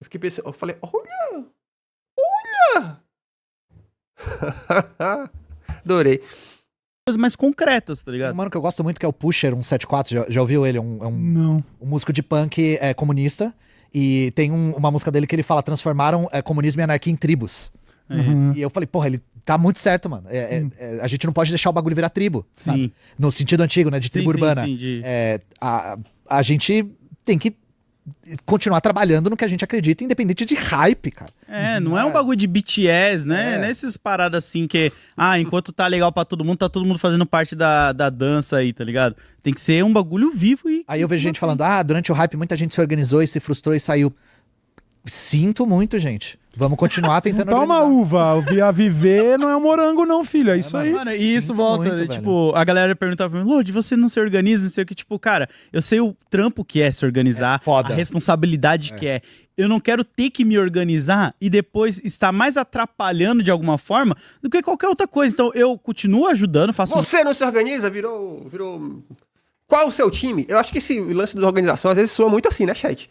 Speaker 1: Eu fiquei pensando, eu falei, olha! Adorei.
Speaker 4: Coisas mais concretas, tá
Speaker 3: Tem um
Speaker 4: ligado?
Speaker 3: mano que eu gosto muito que é o Pusher 174, já ouviu ele? É um
Speaker 2: Não.
Speaker 3: músico de punk comunista. E tem uma música dele que ele fala, transformaram comunismo e anarquia em tribos.
Speaker 2: Uhum.
Speaker 3: E eu falei, porra, ele tá muito certo, mano. A gente não pode deixar o bagulho virar tribo, sabe?
Speaker 4: Sim.
Speaker 3: No sentido antigo, né? De tribo urbana.
Speaker 4: Sim, de...
Speaker 3: A gente tem que continuar trabalhando no que a gente acredita, independente de hype, cara.
Speaker 4: não é um bagulho de BTS, né?
Speaker 3: É.
Speaker 4: Nessas paradas assim que, enquanto tá legal pra todo mundo, tá todo mundo fazendo parte da dança aí, tá ligado? Tem que ser um bagulho vivo e...
Speaker 3: Aí eu vejo gente falando, durante o hype muita gente se organizou e se frustrou e saiu. Sinto muito, gente. Vamos continuar tentando
Speaker 2: Não tá uma
Speaker 3: organizar.
Speaker 2: uva, a viver não é um morango não, filho, é isso aí.
Speaker 4: Mano, e isso
Speaker 3: Sinto
Speaker 4: volta,
Speaker 3: muito,
Speaker 4: né?
Speaker 3: velho.
Speaker 4: Tipo, a galera perguntava pra mim, Lodi, você não se organiza, não sei o que, tipo, cara, eu sei o trampo que é se organizar,
Speaker 3: É foda.
Speaker 4: a responsabilidade que é. Eu não quero ter que me organizar e depois estar mais atrapalhando de alguma forma do que qualquer outra coisa. Então, eu continuo ajudando, faço...
Speaker 1: Você não se organiza, virou... Qual é o seu time? Eu acho que esse lance da organização às vezes soa muito assim, né, chat?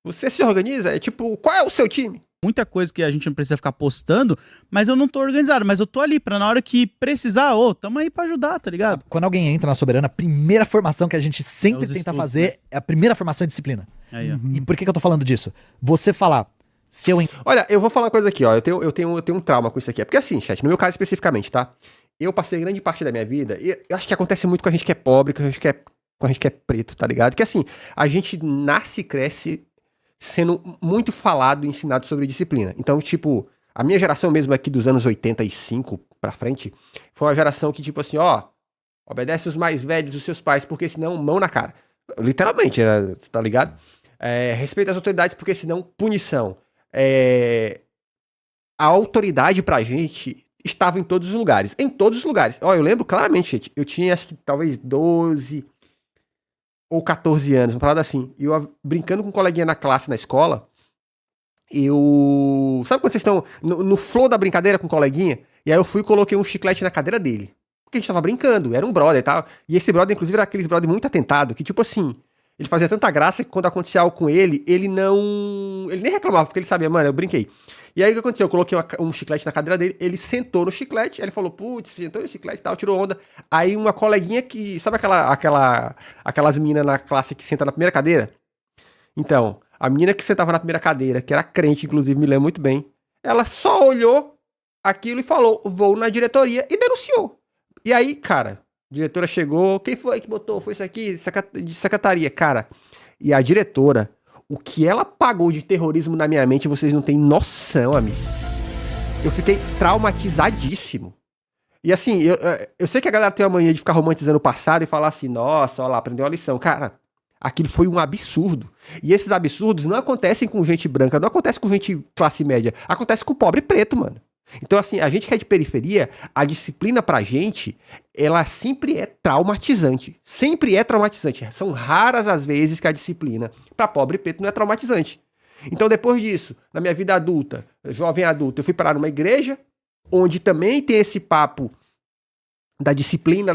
Speaker 1: Você se organiza, é tipo, qual é o seu time?
Speaker 4: muita coisa que a gente não precisa ficar postando, mas eu não tô organizado, mas eu tô ali pra na hora que precisar, tamo aí pra ajudar, tá ligado?
Speaker 3: Quando alguém entra na Soberana, a primeira formação que a gente sempre
Speaker 4: É os
Speaker 3: tenta
Speaker 4: estudos,
Speaker 3: fazer é a primeira formação em disciplina.
Speaker 4: Aí, ó.
Speaker 3: E por que eu tô falando disso? Você falar, se eu...
Speaker 1: Olha, eu vou falar uma coisa aqui, ó. Eu tenho um trauma com isso aqui. É porque assim, chat, no meu caso especificamente, tá? Eu passei grande parte da minha vida, e eu acho que acontece muito com a gente que é pobre, com a gente que é preto, tá ligado? Que assim, a gente nasce e cresce sendo muito falado e ensinado sobre disciplina. Então, tipo, a minha geração mesmo aqui dos anos 85 pra frente, foi uma geração que, tipo assim, ó, obedece os mais velhos dos seus pais, porque senão mão na cara. Literalmente, tá ligado? Respeita as autoridades, porque senão punição. A autoridade pra gente estava em todos os lugares. Em todos os lugares. Ó, eu lembro claramente, gente, eu tinha acho que talvez 12 ou 14 anos, uma parada assim. E eu brincando com um coleguinha na classe, na escola, eu... Sabe quando vocês estão no flow da brincadeira com o coleguinha? E aí eu fui e coloquei um chiclete na cadeira dele. Porque a gente tava brincando, era um brother e tal. E esse brother, inclusive, era aqueles brother muito atentado, que tipo assim, ele fazia tanta graça que quando acontecia algo com ele, ele nem reclamava, porque ele sabia, mano, eu brinquei. E aí o que aconteceu? Eu coloquei um chiclete na cadeira dele, ele sentou no chiclete, aí ele falou, putz, sentou no chiclete e tal, tirou onda. Aí uma coleguinha que, sabe aquelas meninas na classe que senta na primeira cadeira? Então, a menina que sentava na primeira cadeira, que era crente, inclusive, me lembro muito bem, ela só olhou aquilo e falou, vou na diretoria, e denunciou. E aí, cara, a diretora chegou, quem foi que botou? Foi isso aqui, de secretaria, cara. E a diretora, o que ela pagou de terrorismo na minha mente, vocês não têm noção, amigo. Eu fiquei traumatizadíssimo. E assim, eu sei que a galera tem a mania de ficar romantizando o passado e falar assim, nossa, olha lá, aprendeu a lição. Cara, aquilo foi um absurdo. E esses absurdos não acontecem com gente branca, não acontecem com gente classe média, acontece com o pobre preto, mano. Então, assim, a gente que é de periferia, a disciplina pra gente, ela sempre é traumatizante. Sempre é traumatizante. São raras as vezes que a disciplina pra pobre preto não é traumatizante. Então, depois disso, na minha vida adulta, jovem adulto, eu fui parar numa igreja, onde também tem esse papo da disciplina,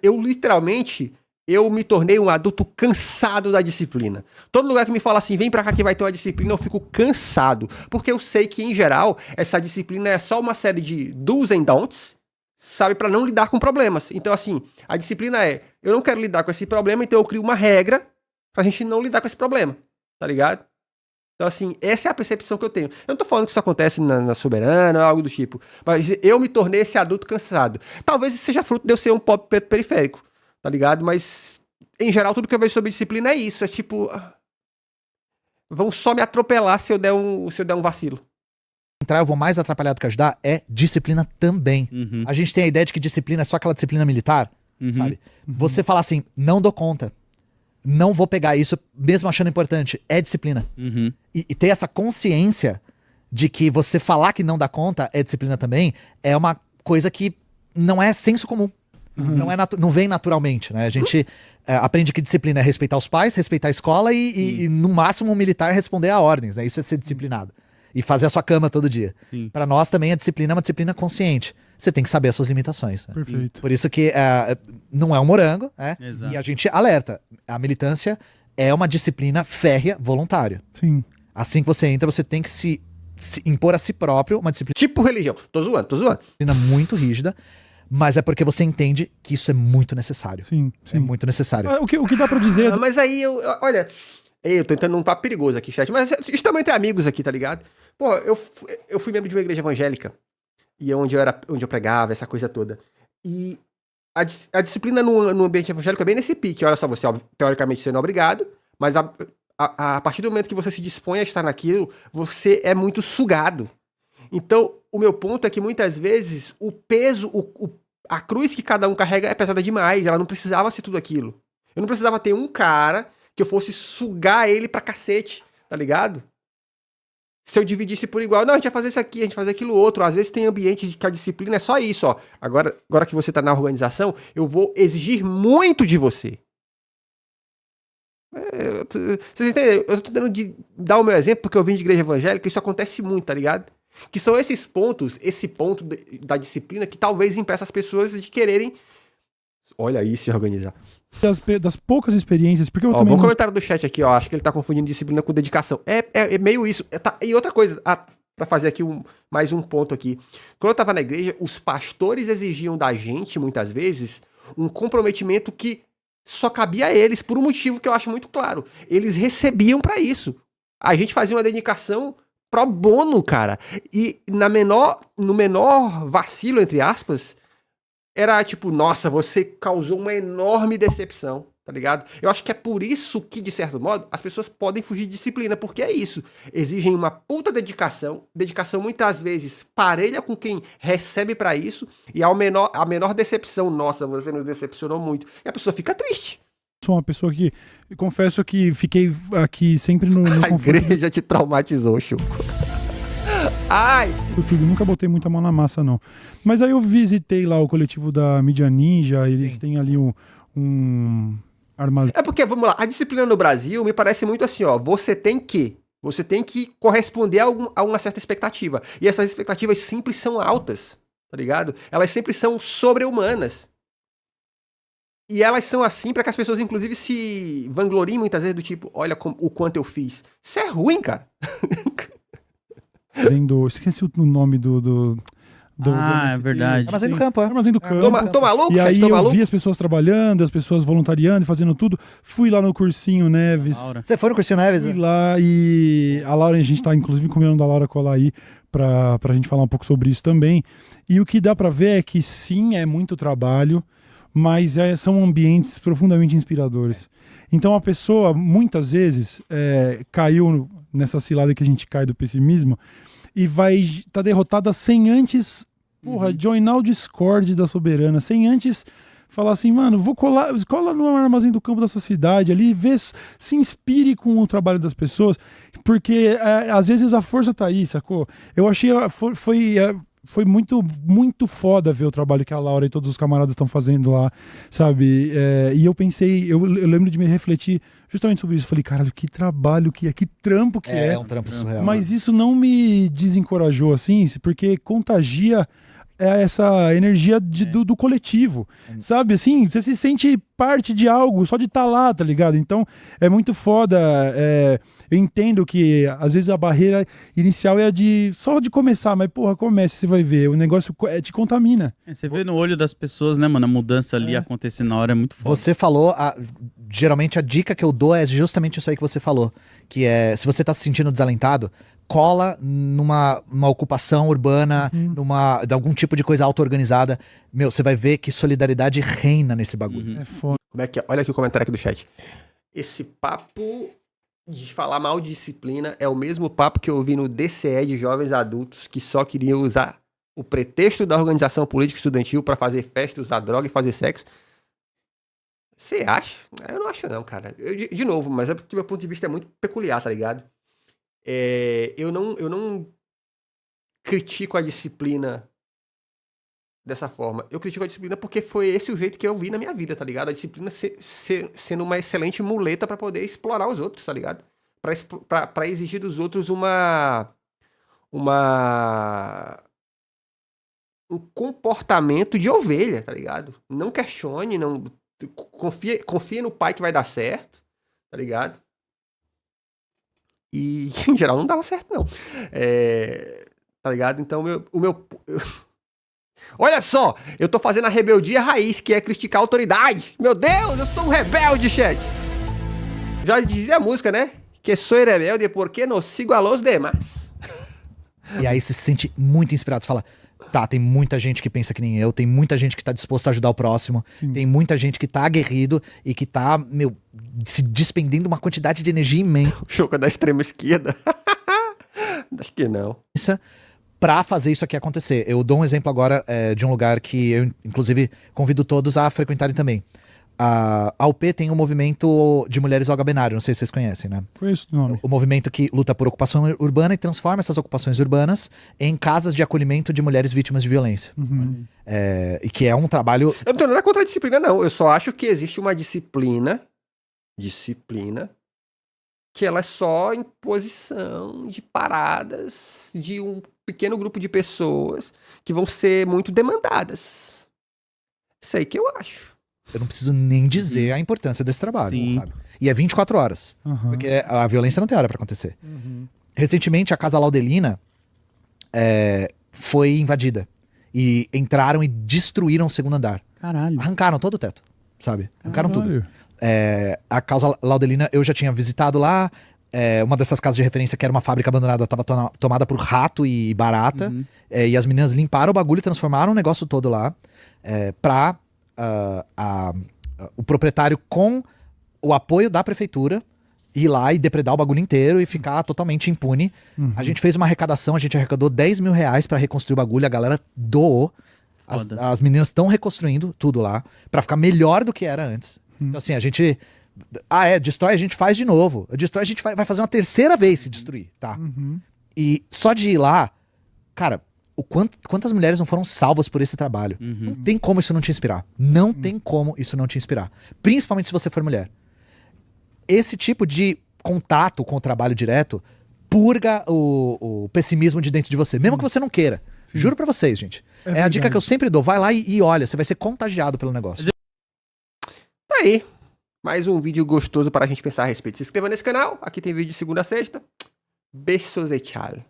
Speaker 1: eu literalmente eu me tornei um adulto cansado da disciplina. Todo lugar que me fala assim, vem pra cá que vai ter uma disciplina, eu fico cansado. Porque eu sei que, em geral, essa disciplina é só uma série de do's and don'ts, sabe, pra não lidar com problemas. Então, assim, a disciplina é, eu não quero lidar com esse problema, então eu crio uma regra pra gente não lidar com esse problema, tá ligado? Então, assim, essa é a percepção que eu tenho. Eu não tô falando que isso acontece na Soberana ou algo do tipo, mas eu me tornei esse adulto cansado. Talvez isso seja fruto de eu ser um pobre preto periférico, tá ligado? Mas, em geral, tudo que eu vejo sobre disciplina é isso. É tipo, vão só me atropelar se eu der um vacilo.
Speaker 3: Eu vou mais atrapalhar do que ajudar, é disciplina também.
Speaker 4: Uhum.
Speaker 3: A gente tem a ideia de que disciplina é só aquela disciplina militar, sabe? Você fala assim, não dou conta. Não vou pegar isso, mesmo achando importante. É disciplina.
Speaker 4: Uhum.
Speaker 3: E ter essa consciência de que você falar que não dá conta é disciplina também, é uma coisa que não é senso comum. Não vem naturalmente, né? A gente aprende que disciplina é respeitar os pais, respeitar a escola e no máximo, um militar responder a ordens, né? Isso é ser disciplinado. E fazer a sua cama todo dia.
Speaker 4: Sim.
Speaker 3: Para nós também a disciplina é uma disciplina consciente. Você tem que saber as suas limitações. Né?
Speaker 2: Perfeito.
Speaker 3: Por isso que não é um morango, né?
Speaker 4: Exato.
Speaker 3: E a gente alerta. A militância é uma disciplina férrea voluntária.
Speaker 2: Sim.
Speaker 3: Assim que você entra, você tem que se impor a si próprio uma
Speaker 1: Tipo religião. Tô zoando.
Speaker 3: disciplina muito rígida, mas é porque você entende que isso é muito necessário.
Speaker 2: Sim.
Speaker 3: É muito necessário.
Speaker 2: O que dá pra dizer...
Speaker 1: Mas aí, olha... Eu tô entrando num papo perigoso aqui, chat. Mas estamos entre amigos aqui, tá ligado? Pô, eu fui membro de uma igreja evangélica. E onde eu pregava, essa coisa toda. E a disciplina no ambiente evangélico é bem nesse pique. Olha só, você teoricamente sendo obrigado, mas a partir do momento que você se dispõe a estar naquilo, você é muito sugado. Então, o meu ponto é que muitas vezes o peso, a cruz que cada um carrega é pesada demais. Ela não precisava ser tudo aquilo. Eu não precisava ter um cara que eu fosse sugar ele pra cacete, tá ligado? Se eu dividisse por igual, não, a gente vai fazer isso aqui, a gente vai fazer aquilo outro. Às vezes tem ambiente que a disciplina é só isso, ó. Agora que você tá na organização, eu vou exigir muito de você. Vocês entendem? Eu tô tentando dar o meu exemplo, porque eu vim de igreja evangélica, isso acontece muito, tá ligado? Que são esses pontos, esse ponto da disciplina que talvez impeça as pessoas de quererem, olha aí, se organizar.
Speaker 2: Das poucas experiências, porque eu
Speaker 1: Ó,
Speaker 2: também...
Speaker 1: bom comentário do chat aqui, ó. Acho que ele tá confundindo disciplina com dedicação. É meio isso. E outra coisa, pra fazer aqui mais um ponto aqui. Quando eu tava na igreja, os pastores exigiam da gente, muitas vezes, um comprometimento que só cabia a eles, por um motivo que eu acho muito claro. Eles recebiam pra isso. A gente fazia uma dedicação pro bono, cara. E no menor vacilo, entre aspas, era tipo, nossa, você causou uma enorme decepção, tá ligado? Eu acho que é por isso que, de certo modo, as pessoas podem fugir de disciplina, porque é isso. Exigem uma puta dedicação muitas vezes parelha com quem recebe pra isso, e a menor decepção, nossa, você nos decepcionou muito, e a pessoa fica triste.
Speaker 2: Sou uma pessoa que, confesso que fiquei aqui sempre no
Speaker 1: A igreja te traumatizou, Chuco. Ai!
Speaker 2: YouTube, nunca botei muita mão na massa, não. Mas aí eu visitei lá o coletivo da Mídia Ninja, eles têm ali um armazém.
Speaker 1: É porque, vamos lá, a disciplina no Brasil me parece muito assim, ó, você tem que corresponder a uma certa expectativa. E essas expectativas sempre são altas, tá ligado? Elas sempre são sobre-humanas. E elas são assim pra que as pessoas, inclusive, se vangloriem muitas vezes do tipo, olha o quanto eu fiz. Isso é ruim, cara.
Speaker 2: Esqueci o nome do
Speaker 4: é verdade.
Speaker 3: Armazém do Campo, é.
Speaker 2: Armazém do Campo.
Speaker 1: Tô maluco,
Speaker 2: E aí
Speaker 1: tô
Speaker 2: eu
Speaker 1: maluco?
Speaker 2: vi as pessoas trabalhando, as pessoas voluntariando, fazendo tudo. Fui lá no Cursinho Neves.
Speaker 4: Laura.
Speaker 3: Você foi no Cursinho Neves?
Speaker 2: Fui lá e a Laura, a gente tá inclusive comendo da Laura colar aí pra gente falar um pouco sobre isso também. E o que dá pra ver é que sim, é muito trabalho, mas são ambientes profundamente inspiradores. Então a pessoa, muitas vezes, caiu nessa cilada que a gente cai do pessimismo e vai estar derrotada sem antes, joinar o Discord da Soberana, sem antes falar assim, mano, cola no Armazém do Campo da sua cidade ali, se inspire com o trabalho das pessoas, porque às vezes a força tá aí, sacou? Eu achei, foi muito, muito foda ver o trabalho que a Laura e todos os camaradas estão fazendo lá, sabe? E eu pensei, eu lembro de me refletir justamente sobre isso. Falei, caralho, que trabalho que trampo que é.
Speaker 3: É um trampo surreal.
Speaker 2: Mas isso não me desencorajou, assim, porque contagia é essa energia do coletivo, sabe? Assim, você se sente parte de algo só de estar lá, tá ligado? Então, é muito foda. Eu entendo que, às vezes, a barreira inicial é só de começar, mas, porra, comece, você vai ver. O negócio te contamina.
Speaker 4: Você vê no olho das pessoas, né, mano? A mudança ali acontecendo na hora é muito foda.
Speaker 3: Você falou, geralmente a dica que eu dou é justamente isso aí que você falou, que é, se você tá se sentindo desalentado, cola numa ocupação urbana, de algum tipo de coisa auto-organizada, meu, você vai ver que solidariedade reina nesse bagulho.
Speaker 2: É foda.
Speaker 1: Como é que é? Olha aqui o comentário aqui do chat. Esse papo de falar mal de disciplina é o mesmo papo que eu ouvi no DCE de jovens adultos que só queriam usar o pretexto da organização política estudantil pra fazer festa, usar droga e fazer sexo. Você acha? Eu não acho não, cara. De novo, mas é porque meu ponto de vista é muito peculiar, tá ligado? Eu não critico a disciplina dessa forma. Eu critico a disciplina porque foi esse o jeito que eu vi na minha vida, tá ligado? A disciplina sendo uma excelente muleta pra poder explorar os outros, tá ligado? Pra exigir dos outros um comportamento de ovelha, tá ligado? Não questione, não confia no pai que vai dar certo, tá ligado? E, em geral, não dava certo, não. Tá ligado? Então, olha só, eu tô fazendo a rebeldia raiz, que é criticar a autoridade. Meu Deus, eu sou um rebelde, chat. Já dizia a música, né? Que sou rebelde porque não sigo a los demais.
Speaker 3: E aí você se sente muito inspirado, você fala, tá, tem muita gente que pensa que nem eu, tem muita gente que tá disposto a ajudar o próximo, tem muita gente que tá aguerrido e que tá, meu, se despendendo uma quantidade de energia imensa
Speaker 1: O choco da extrema esquerda. Acho que não.
Speaker 3: pra fazer isso aqui acontecer. Eu dou um exemplo agora de um lugar que eu, inclusive, convido todos a frequentarem também. A UP tem um movimento de mulheres algabenário, não sei se vocês conhecem, né?
Speaker 2: Conheço o nome.
Speaker 3: O movimento que luta por ocupação urbana e transforma essas ocupações urbanas em casas de acolhimento de mulheres vítimas de violência. E que é um trabalho...
Speaker 1: Eu não tenho nada contra a disciplina, não. Eu só acho que existe uma disciplina que ela é só imposição de paradas de um pequeno grupo de pessoas que vão ser muito demandadas. Isso aí que eu acho.
Speaker 3: Eu não preciso nem dizer a importância desse trabalho,
Speaker 4: Sim.
Speaker 3: sabe? E é 24 horas.
Speaker 2: Aham.
Speaker 3: Porque a violência não tem hora pra acontecer. Recentemente, a Casa Laudelina foi invadida. E entraram e destruíram o segundo andar.
Speaker 4: Caralho.
Speaker 3: Arrancaram todo o teto, sabe? Arrancaram tudo.
Speaker 2: Caralho.
Speaker 3: A Casa Laudelina, eu já tinha visitado lá. Uma dessas casas de referência, que era uma fábrica abandonada, estava tomada por rato e barata. E as meninas limparam o bagulho e transformaram o negócio todo lá pra o proprietário, com o apoio da prefeitura, ir lá e depredar o bagulho inteiro e ficar totalmente impune. A gente fez uma arrecadação, a gente arrecadou 10 mil reais pra reconstruir o bagulho, a galera doou.
Speaker 4: Foda.
Speaker 3: As meninas estão reconstruindo tudo lá pra ficar melhor do que era antes. Então assim, a gente... destrói, a gente faz de novo. Destrói, a gente vai fazer uma terceira vez se destruir, tá? E só de ir lá, cara, quantas mulheres não foram salvas por esse trabalho? Não tem como isso não te inspirar. Não tem como isso não te inspirar. Principalmente se você for mulher. Esse tipo de contato com o trabalho direto purga o pessimismo de dentro de você, mesmo que você não queira. Juro pra vocês, gente. É a dica
Speaker 2: verdade.
Speaker 3: que eu sempre dou. Vai lá e olha, você vai ser contagiado pelo negócio.
Speaker 1: Tá aí. Mais um vídeo gostoso para a gente pensar a respeito. Se inscreva nesse canal. Aqui tem vídeo de segunda a sexta. Beijos e tchau.